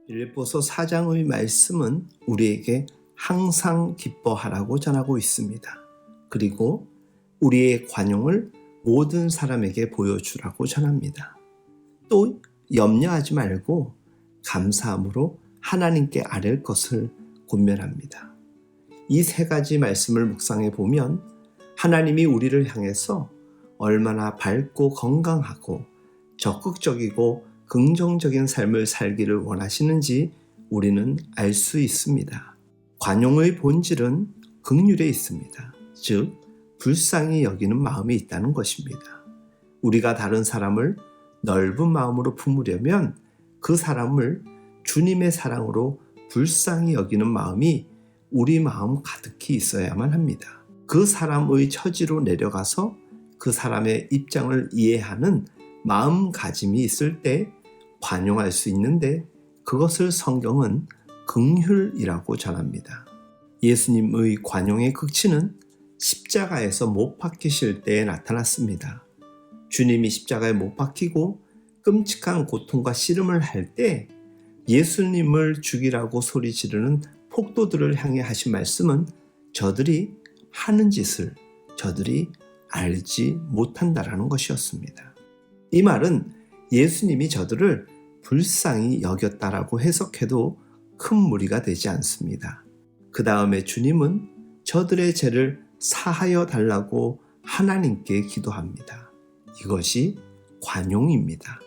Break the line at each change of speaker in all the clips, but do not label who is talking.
빌립보서 4장의 말씀은 우리에게 항상 기뻐하라고 전하고 있습니다. 그리고 우리의 관용을 모든 사람에게 보여주라고 전합니다. 또 염려하지 말고 감사함으로 하나님께 아뢰을 것을 권면합니다. 이 세 가지 말씀을 묵상해 보면 하나님이 우리를 향해서 얼마나 밝고 건강하고 적극적이고 긍정적인 삶을 살기를 원하시는지 우리는 알 수 있습니다. 관용의 본질은 긍휼에 있습니다. 즉, 불쌍히 여기는 마음이 있다는 것입니다. 우리가 다른 사람을 넓은 마음으로 품으려면 그 사람을 주님의 사랑으로 불쌍히 여기는 마음이 우리 마음 가득히 있어야만 합니다. 그 사람의 처지로 내려가서 그 사람의 입장을 이해하는 마음가짐이 있을 때 관용할 수 있는데 그것을 성경은 긍휼이라고 전합니다. 예수님의 관용의 극치는 십자가에서 못 박히실 때에 나타났습니다. 주님이 십자가에 못 박히고 끔찍한 고통과 씨름을 할 때 예수님을 죽이라고 소리 지르는 폭도들을 향해 하신 말씀은 저들이 하는 짓을 저들이 알지 못한다라는 것이었습니다. 이 말은 예수님이 저들을 불쌍히 여겼다라고 해석해도 큰 무리가 되지 않습니다. 그 다음에 주님은 저들의 죄를 사하여 달라고 하나님께 기도합니다. 이것이 관용입니다.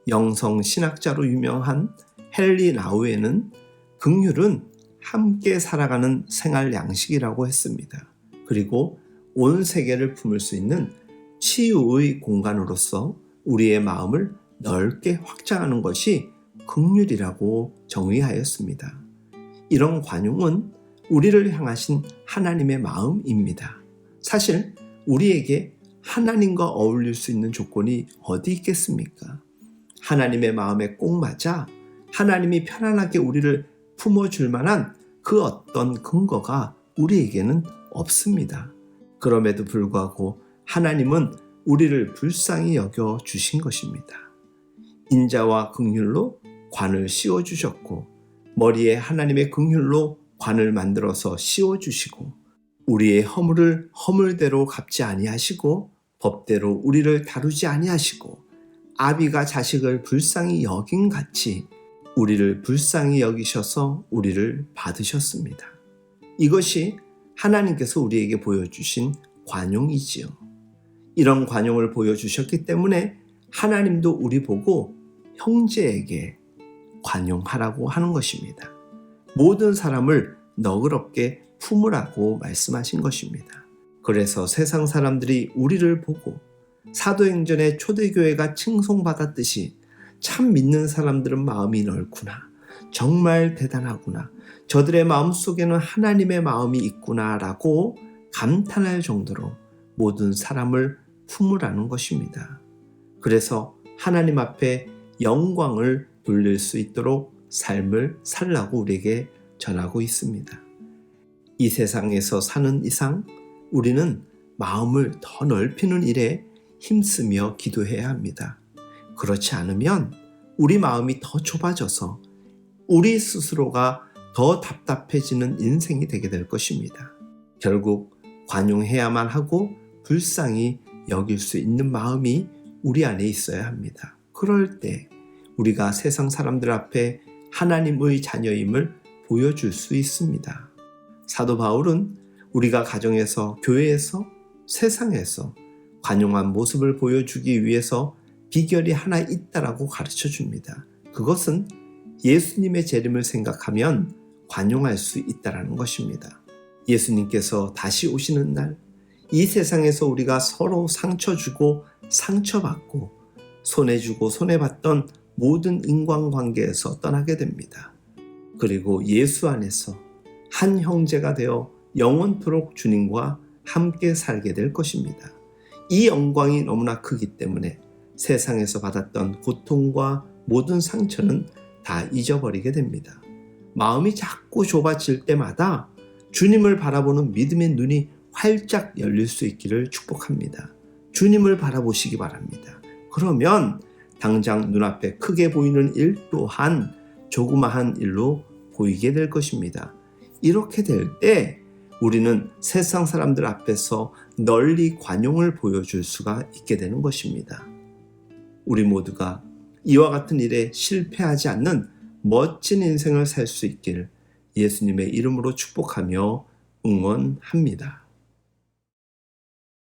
영성 신학자로 유명한 헨리 나우에는 긍휼은 함께 살아가는 생활 양식이라고 했습니다. 그리고 온 세계를 품을 수 있는 치유의 공간으로서 우리의 마음을 넓게 확장하는 것이 긍휼이라고 정의하였습니다. 이런 관용은 우리를 향하신 하나님의 마음입니다. 사실 우리에게 하나님과 어울릴 수 있는 조건이 어디 있겠습니까? 하나님의 마음에 꼭 맞아 하나님이 편안하게 우리를 품어줄 만한 그 어떤 근거가 우리에게는 없습니다. 그럼에도 불구하고 하나님은 우리를 불쌍히 여겨 주신 것입니다. 인자와 긍휼로 관을 씌워주셨고 머리에 하나님의 긍휼로 관을 만들어서 씌워주시고 우리의 허물을 허물대로 갚지 아니하시고 법대로 우리를 다루지 아니하시고 아비가 자식을 불쌍히 여긴 같이 우리를 불쌍히 여기셔서 우리를 받으셨습니다. 이것이 하나님께서 우리에게 보여주신 관용이지요. 이런 관용을 보여주셨기 때문에 하나님도 우리 보고 형제에게 관용하라고 하는 것입니다. 모든 사람을 너그럽게 품으라고 말씀하신 것입니다. 그래서 세상 사람들이 우리를 보고 사도행전의 초대교회가 칭송받았듯이 참 믿는 사람들은 마음이 넓구나. 정말 대단하구나. 저들의 마음속에는 하나님의 마음이 있구나라고 감탄할 정도로 모든 사람을 품으라는 것입니다. 그래서 하나님 앞에 영광을 돌릴 수 있도록 삶을 살라고 우리에게 전하고 있습니다. 이 세상에서 사는 이상 우리는 마음을 더 넓히는 일에 힘쓰며 기도해야 합니다. 그렇지 않으면 우리 마음이 더 좁아져서 우리 스스로가 더 답답해지는 인생이 되게 될 것입니다. 결국 관용해야만 하고 불쌍히 여길 수 있는 마음이 우리 안에 있어야 합니다. 그럴 때 우리가 세상 사람들 앞에 하나님의 자녀임을 보여줄 수 있습니다. 사도 바울은 우리가 가정에서, 교회에서, 세상에서 관용한 모습을 보여주기 위해서 비결이 하나 있다라고 가르쳐 줍니다. 그것은 예수님의 재림을 생각하면 관용할 수 있다라는 것입니다. 예수님께서 다시 오시는 날, 이 세상에서 우리가 서로 상처 주고 상처받고 손해주고 손해받던 모든 인간관계에서 떠나게 됩니다. 그리고 예수 안에서 한 형제가 되어 영원토록 주님과 함께 살게 될 것입니다. 이 영광이 너무나 크기 때문에 세상에서 받았던 고통과 모든 상처는 다 잊어버리게 됩니다. 마음이 자꾸 좁아질 때마다 주님을 바라보는 믿음의 눈이 활짝 열릴 수 있기를 축복합니다. 주님을 바라보시기 바랍니다. 그러면 당장 눈앞에 크게 보이는 일 또한 조그마한 일로 보이게 될 것입니다. 이렇게 될 때 우리는 세상 사람들 앞에서 널리 관용을 보여줄 수가 있게 되는 것입니다. 우리 모두가 이와 같은 일에 실패하지 않는 멋진 인생을 살 수 있길 예수님의 이름으로 축복하며 응원합니다.